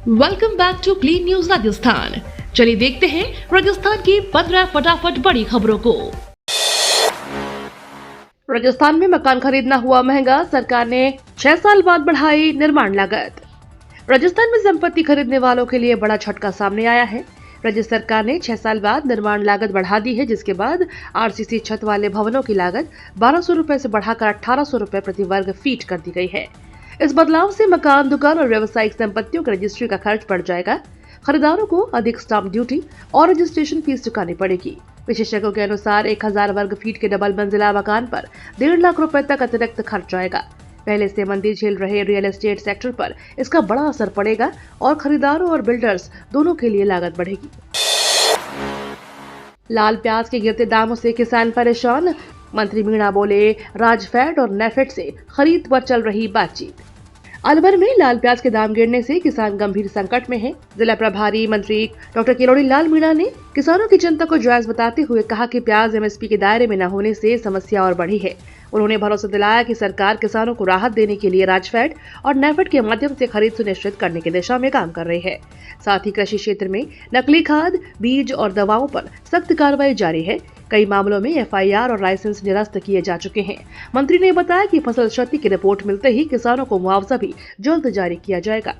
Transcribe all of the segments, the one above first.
Welcome back to clean news Rajasthan. चलिए देखते हैं राजस्थान की 15 फटाफट बड़ी खबरों को। राजस्थान में मकान खरीदना हुआ महंगा, सरकार ने 6 साल बाद बढ़ाई निर्माण लागत। राजस्थान में संपत्ति खरीदने वालों के लिए बड़ा झटका सामने आया है। राज्य सरकार ने 6 साल बाद निर्माण लागत बढ़ा दी है, जिसके बाद आरसीसी छत वाले भवनों की लागत 1200 रुपए से बढ़ाकर 1800 रुपए प्रति वर्ग फीट कर दी गई है। इस बदलाव से मकान, दुकान और व्यावसायिक संपत्तियों की रजिस्ट्री का खर्च बढ़ जाएगा। खरीदारों को अधिक स्टाम्प ड्यूटी और रजिस्ट्रेशन फीस चुकानी पड़ेगी। विशेषज्ञों के अनुसार 1000 वर्ग फीट के डबल मंजिला मकान पर 1.5 लाख रुपए तक अतिरिक्त खर्च आएगा। पहले से मंदी झेल रहे रियल एस्टेट सेक्टर पर इसका बड़ा असर पड़ेगा और खरीदारों और बिल्डर्स दोनों के लिए लागत बढ़ेगी। लाल प्याज के गिरते दामों से किसान परेशान, मंत्री मीणा बोले राजफेड और नेफेड से खरीद पर चल रही बातचीत। अलवर में लाल प्याज के दाम गिरने से किसान गंभीर संकट में है। जिला प्रभारी मंत्री डॉक्टर किरोड़ी लाल मीणा ने किसानों की चिंता को जायज बताते हुए कहा कि प्याज एमएसपी के दायरे में न होने से समस्या और बढ़ी है। उन्होंने भरोसा दिलाया कि सरकार किसानों को राहत देने के लिए राजफेड और नेफेड के माध्यम से खरीद सुनिश्चित करने की दिशा में काम कर रही है। साथ ही कृषि क्षेत्र में नकली खाद, बीज और दवाओं पर सख्त कार्रवाई जारी है। कई मामलों में एफआईआर और लाइसेंस निरस्त किए जा चुके हैं। मंत्री ने बताया कि फसल क्षति की रिपोर्ट मिलते ही किसानों को मुआवजा भी जल्द जारी किया जाएगा।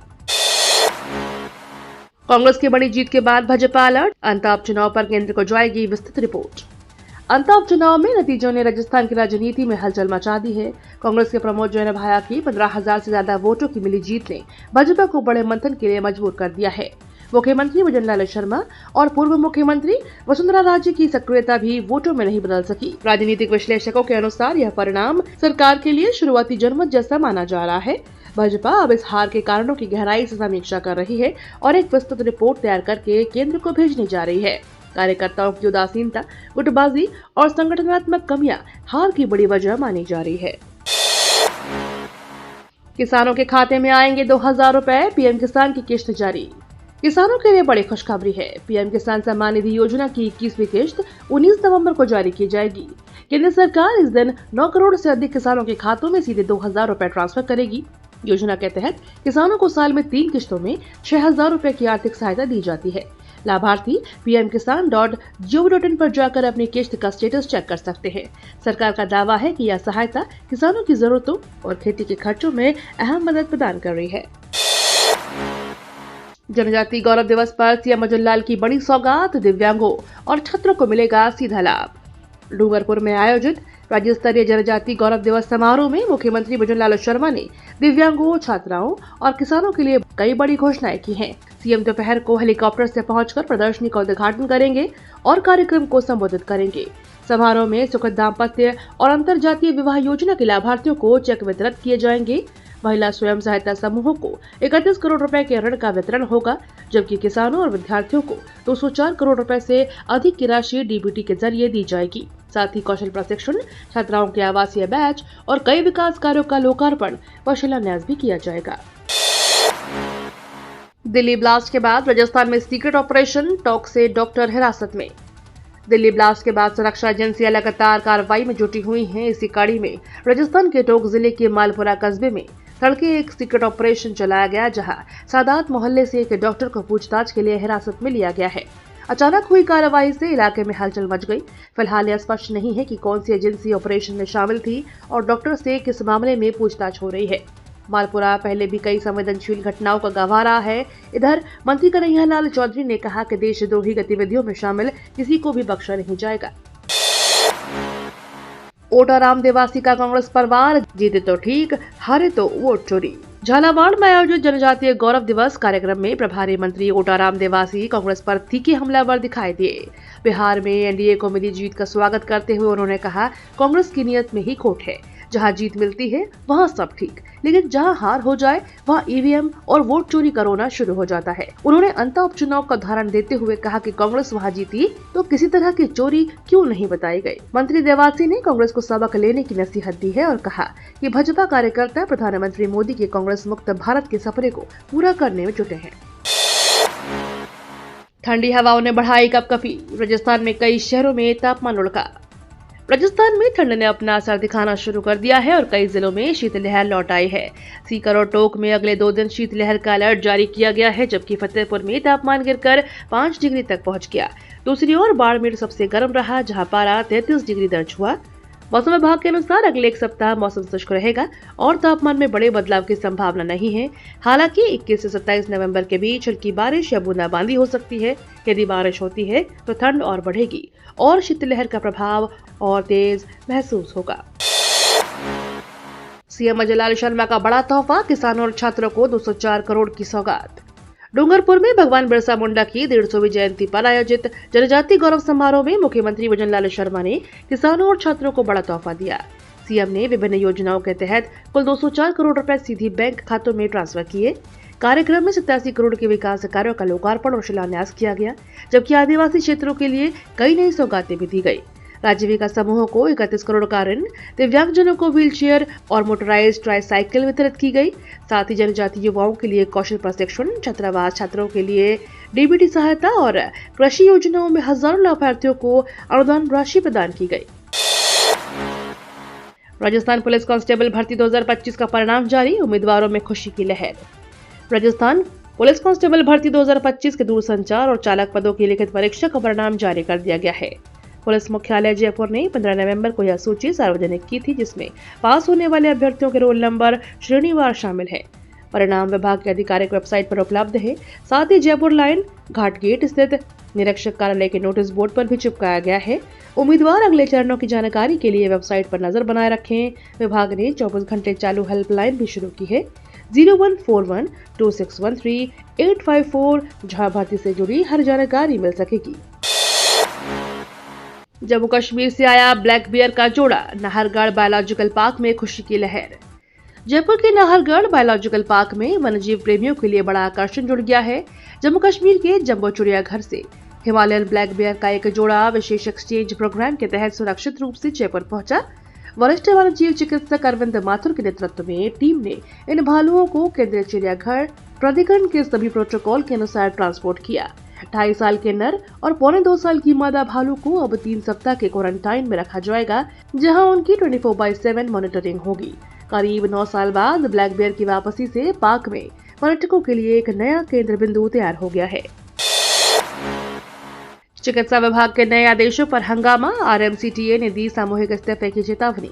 कांग्रेस की बड़ी जीत के बाद भाजपा अलर्ट, अंतः चुनाव पर केंद्र को जाएगी विस्तृत रिपोर्ट। अंतः चुनाव में नतीजों ने राजस्थान की राजनीति में हलचल मचा दी है। कांग्रेस के प्रमोद जैन भाया की 15,000 से ज्यादा वोटों की मिली जीत ने भाजपा को बड़े मंथन के लिए मजबूर कर दिया है। मुख्यमंत्री भजनलाल शर्मा और पूर्व मुख्यमंत्री वसुंधरा राजे की सक्रियता भी वोटों में नहीं बदल सकी। राजनीतिक विश्लेषकों के अनुसार यह परिणाम सरकार के लिए शुरुआती जनमत जैसा माना जा रहा है। भाजपा अब इस हार के कारणों की गहराई से समीक्षा कर रही है और एक विस्तृत रिपोर्ट तैयार करके केंद्र को भेजने जा रही है। कार्यकर्ताओं की उदासीनता, गुटबाजी और संगठनात्मक कमियां हार की बड़ी वजह मानी जा रही है। किसानों के खाते में आएंगे 2000 रुपए, पीएम किसान की किश्त जारी। किसानों के लिए बड़ी खुशखबरी है। पीएम किसान सम्मान निधि योजना की 21वीं किश्त 19 नवंबर को जारी की जाएगी। केंद्र सरकार इस दिन 9 करोड़ से अधिक किसानों के खातों में सीधे 2000 रुपए ट्रांसफर करेगी। योजना के तहत किसानों को साल में 3 किश्तों में 6000 रुपए की आर्थिक सहायता दी जाती है। लाभार्थी pmkisan.gov.in पर जाकर अपनी किश्त का स्टेटस चेक कर सकते हैं। सरकार का दावा है कि यह सहायता किसानों की जरूरतों और खेती के खर्चों में अहम मदद प्रदान कर रही है। जनजाति गौरव दिवस पर सीएम भजनलाल की बड़ी सौगात, दिव्यांगों और छात्रों को मिलेगा सीधा लाभ। डूंगरपुर में आयोजित राज्य स्तरीय जनजाति गौरव दिवस समारोह में मुख्यमंत्री भजनलाल शर्मा ने दिव्यांगों, छात्राओं और किसानों के लिए कई बड़ी घोषणाएं की हैं। सीएम दोपहर को हेलीकॉप्टर से पहुंचकर प्रदर्शनी का उद्घाटन करेंगे और कार्यक्रम को संबोधित करेंगे। समारोह में सुखद दाम्पत्य और अंतरजातीय विवाह योजना के लाभार्थियों को चेक वितरित किए जाएंगे। महिला स्वयं सहायता समूहों को 31 करोड़ रुपए के ऋण का वितरण होगा, जबकि किसानों और विद्यार्थियों को 204 करोड़ रुपए से अधिक की राशि डीबीटी के जरिए दी जाएगी। साथ ही कौशल प्रशिक्षण, छात्राओं के आवासीय बैच और कई विकास कार्यों का लोकार्पण व शिलान्यास भी किया जाएगा। दिल्ली ब्लास्ट के बाद राजस्थान में सीक्रेट ऑपरेशन, टॉक से डॉक्टर हिरासत में। दिल्ली ब्लास्ट के बाद सुरक्षा एजेंसियां लगातार कार्रवाई में जुटी हुई हैं। इसी कड़ी में राजस्थान के टोंक जिले के मालपुरा कस्बे में तड़के एक सीक्रेट ऑपरेशन चलाया गया, जहां सादात मोहल्ले से एक डॉक्टर को पूछताछ के लिए हिरासत में लिया गया है। अचानक हुई कार्रवाई से इलाके में हलचल मच गई। फिलहाल यह स्पष्ट नहीं है कि कौन सी एजेंसी ऑपरेशन में शामिल थी और डॉक्टर से किस मामले में पूछताछ हो रही है। मालपुरा पहले भी कई संवेदनशील घटनाओं का गवाह रहा है। इधर मंत्री कन्हैया लाल चौधरी ने कहा कि देशद्रोही गतिविधियों में शामिल किसी को भी बख्शा नहीं जाएगा। ओटाराम देवासी का कांग्रेस पर वार, जीते तो ठीक, हारे तो वोट चोरी। झालावाड़ में आयोजित जनजातीय गौरव दिवस कार्यक्रम में प्रभारी मंत्री ओटाराम देवासी कांग्रेस पर तीखे हमलावर दिखाई दिए। बिहार में एनडीए को मिली जीत का स्वागत करते हुए उन्होंने कहा, कांग्रेस की नीयत में ही खोट है। जहां जीत मिलती है वहां सब ठीक, लेकिन जहां हार हो जाए वहां ईवीएम और वोट चोरी करना शुरू हो जाता है। उन्होंने अंतः उपचुनाव का उदाहरण देते हुए कहा कि कांग्रेस वहां जीती तो किसी तरह की चोरी क्यों नहीं बताई गई। मंत्री देवासी ने कांग्रेस को सबक लेने की नसीहत दी है और कहा कि भाजपा कार्यकर्ता प्रधानमंत्री मोदी के कांग्रेस मुक्त भारत के सपने को पूरा करने में जुटे हैं। ठंडी हवाओं ने बढ़ाई कपकपी, राजस्थान में कई शहरों में तापमान लुढ़का। राजस्थान में ठंड ने अपना असर दिखाना शुरू कर दिया है और कई जिलों में शीतलहर लौट आई है। सीकर और टोंक में अगले 2 दिन शीतलहर का अलर्ट जारी किया गया है, जबकि फतेहपुर में तापमान गिरकर 5 डिग्री तक पहुंच गया। दूसरी ओर बाड़मेर सबसे गर्म रहा, जहां पारा 33 डिग्री दर्ज हुआ। मौसम विभाग के अनुसार अगले एक सप्ताह मौसम शुष्क रहेगा और तापमान में बड़े बदलाव की संभावना नहीं है। हालांकि 21 से 27 नवंबर के बीच हल्की बारिश या बूंदाबांदी हो सकती है। यदि बारिश होती है तो ठंड और बढ़ेगी और शीतलहर का प्रभाव और तेज महसूस होगा। सीएम अजय शर्मा का बड़ा तोहफा, किसानों और छात्रों को 204 करोड़ की सौगात। डूंगरपुर में भगवान बिरसा मुंडा की 150वीं जयंती पर आयोजित जनजाति गौरव समारोह में मुख्यमंत्री भजनलाल शर्मा ने किसानों और छात्रों को बड़ा तोहफा दिया। सीएम ने विभिन्न योजनाओं के तहत कुल 204 करोड़ रुपए सीधी बैंक खातों में ट्रांसफर किए। कार्यक्रम में 87 करोड़ के विकास कार्यों का लोकार्पण और शिलान्यास किया गया, जबकि आदिवासी क्षेत्रों के लिए कई नई सौगातें भी दी गई। राज्य विकास समूहों को 31 करोड़ का ऋण, दिव्यांगजनों को व्हीलचेयर और मोटराइज्ड ट्राईसाइकिल वितरित की गई। साथ ही जनजातीय युवाओं के लिए कौशल प्रशिक्षण, छात्रावास छात्रों के लिए डीबीटी सहायता और कृषि योजनाओं में हजारों लाभार्थियों को अनुदान राशि प्रदान की गई। राजस्थान पुलिस कांस्टेबल भर्ती 2025 का परिणाम जारी, उम्मीदवारों में खुशी की लहर। राजस्थान पुलिस कांस्टेबल भर्ती 2025 के दूरसंचार और चालक पदों की लिखित परीक्षा का परिणाम जारी कर दिया गया है। पुलिस मुख्यालय जयपुर ने 15 नवंबर को यह सूची सार्वजनिक की थी, जिसमें पास होने वाले अभ्यर्थियों के रोल नंबर श्रेणीवार शामिल है। परिणाम विभाग की आधिकारिक वेबसाइट पर उपलब्ध है। साथ ही जयपुर लाइन घाट गेट स्थित निरीक्षक कार्यालय के नोटिस बोर्ड पर भी चिपकाया गया है। उम्मीदवार अगले चरणों की जानकारी के लिए वेबसाइट पर नजर बनाए रखें। विभाग ने 24 घंटे चालू हेल्पलाइन भी शुरू की है 01412613 जहां भर्ती से जुड़ी हर जानकारी मिल सकेगी। जम्मू कश्मीर से आया ब्लैक बियर का जोड़ा, नाहरगढ़ बायोलॉजिकल पार्क में खुशी की लहर। जयपुर के नाहरगढ़ बायोलॉजिकल पार्क में वन्यजीव प्रेमियों के लिए बड़ा आकर्षण जुड़ गया है। जम्मू कश्मीर के जम्बो चिड़ियाघर से हिमालयन ब्लैक बियर का एक जोड़ा विशेष एक्सचेंज प्रोग्राम के तहत सुरक्षित रूप से जयपुर पहुंचा। वरिष्ठ वन्यजीव चिकित्सक अरविंद माथुर के नेतृत्व में टीम ने इन भालुओं को केंद्रीय चिड़ियाघर प्राधिकरण के सभी प्रोटोकॉल के अनुसार ट्रांसपोर्ट किया। 2.5 साल के नर और 2.25 साल की मादा भालू को अब 3 सप्ताह के क्वारंटाइन में रखा जाएगा, जहां उनकी 24/7 मॉनिटरिंग होगी। करीब 9 साल बाद ब्लैक बियर की वापसी से पार्क में पर्यटकों के लिए एक नया केंद्र बिंदु तैयार हो गया है। चिकित्सा विभाग के नए आदेशों पर हंगामा, आरएमसीटीए ने दी सामूहिक इस्तीफे की चेतावनी।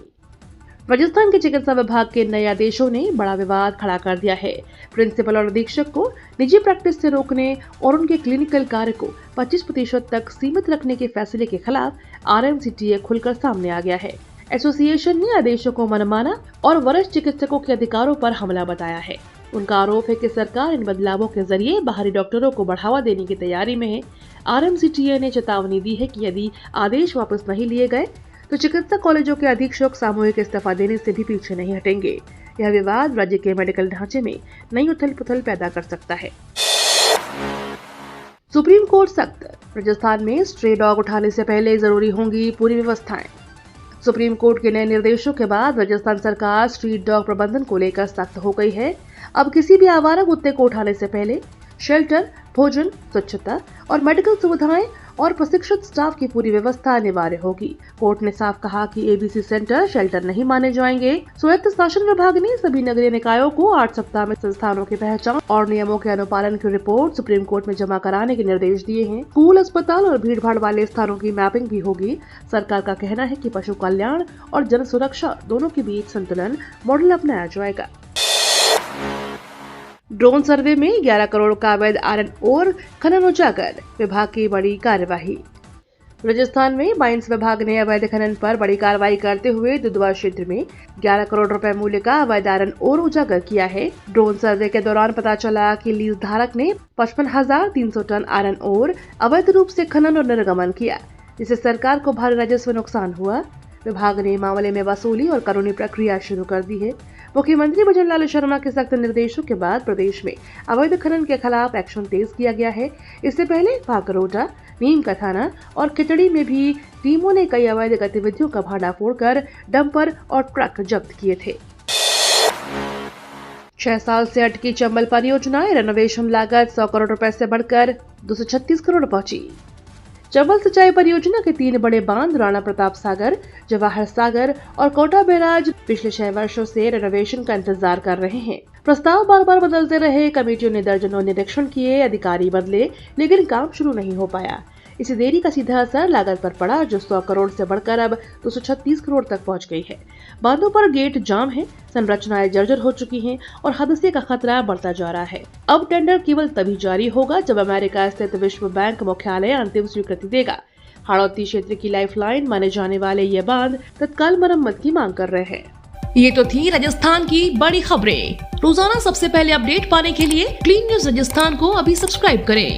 राजस्थान के चिकित्सा विभाग के नए आदेशों ने बड़ा विवाद खड़ा कर दिया है। प्रिंसिपल और अधीक्षक को निजी प्रैक्टिस से रोकने और उनके क्लिनिकल कार्य को 25% तक सीमित रखने के फैसले के खिलाफ आरएमसीटीए खुलकर सामने आ गया है। एसोसिएशन ने आदेशों को मनमाना और वरिष्ठ चिकित्सकों के अधिकारों पर हमला बताया है। उनका आरोप है कि सरकार इन बदलावों के जरिए बाहरी डॉक्टरों को बढ़ावा देने की तैयारी में है। आरएमसीटीए ने चेतावनी दी है कि यदि आदेश वापस नहीं लिए गए तो चिकित्सा कॉलेजों के अधीक्षक सामूहिक इस्तीफा देने से भी पीछे नहीं हटेंगे। यह विवाद राज्य के मेडिकल ढांचे में नई उथल-पुथल पैदा कर सकता है। सुप्रीम कोर्ट सख्त, राजस्थान में स्ट्रे डॉग उठाने से पहले जरूरी होंगी पूरी व्यवस्थाएं। सुप्रीम कोर्ट के नए निर्देशों के बाद राजस्थान सरकार स्ट्रीट डॉग प्रबंधन को लेकर सख्त हो गई है। अब किसी भी आवारा कुत्ते को उठाने से पहले शेल्टर, भोजन, स्वच्छता और मेडिकल सुविधाएं और प्रशिक्षित स्टाफ की पूरी व्यवस्था अनिवार्य होगी। कोर्ट ने साफ कहा कि एबीसी सेंटर, शेल्टर नहीं माने जाएंगे। स्वायत्त शासन विभाग ने सभी नगरीय निकायों को 8 सप्ताह में संस्थानों की पहचान और नियमों के अनुपालन की रिपोर्ट सुप्रीम कोर्ट में जमा कराने के निर्देश दिए हैं। स्कूल, अस्पताल और भीड़ भाड़ वाले स्थानों की मैपिंग भी होगी। सरकार का कहना है कि पशु कल्याण और जन सुरक्षा दोनों के बीच संतुलन मॉडल अपनाया जाएगा। ड्रोन सर्वे में 11 करोड़ का अवैध आयरन ओर खनन उजागर, विभाग की बड़ी कार्यवाही। राजस्थान में माइंस विभाग ने अवैध खनन पर बड़ी कार्रवाई करते हुए दुधवा क्षेत्र में 11 करोड़ रुपए मूल्य का अवैध आयरन ओर उजागर किया है। ड्रोन सर्वे के दौरान पता चला कि लीज धारक ने 55,300 टन आयरन ओर अवैध रूप से खनन और निर्गमन किया, जिससे सरकार को भारी राजस्व नुकसान हुआ। विभाग ने मामले में वसूली और कानूनी प्रक्रिया शुरू कर दी है। मुख्यमंत्री भजनलाल शर्मा के सख्त निर्देशों के बाद प्रदेश में अवैध खनन के खिलाफ एक्शन तेज किया गया है। इससे पहले भागरोटा, नीम का थाना और खिचड़ी में भी टीमों ने कई अवैध गतिविधियों का भांडाफोड़ कर डंपर और ट्रक जब्त किए थे। 6 साल से अटकी चंबल परियोजना रेनोवेशन लागत 100 करोड़ रुपए से बढ़कर 236 करोड़ पहुंची। चंबल सिंचाई परियोजना के 3 बड़े बांध राणा प्रताप सागर, जवाहर सागर और कोटा बैराज पिछले 6 वर्षों से रेनोवेशन का इंतजार कर रहे हैं। प्रस्ताव बार बार बदलते रहे, कमेटियों ने दर्जनों निरीक्षण किए, अधिकारी बदले, लेकिन काम शुरू नहीं हो पाया। इसी देरी का सीधा असर लागत पर पड़ा, जो 100 करोड़ से बढ़कर अब 236 करोड़ तक पहुंच गई है। बांधों पर गेट जाम है, संरचनाएं जर्जर हो चुकी हैं और हादसे का खतरा बढ़ता जा रहा है। अब टेंडर केवल तभी जारी होगा जब अमेरिका स्थित विश्व बैंक मुख्यालय अंतिम स्वीकृति देगा। हाड़ौती क्षेत्र की लाइफलाइन माने जाने वाले ये बांध तत्काल मरम्मत की मांग कर रहे हैं। ये तो थी राजस्थान की बड़ी खबरें। रोजाना सबसे पहले अपडेट पाने के लिए क्लीन न्यूज राजस्थान को अभी सब्सक्राइब करें।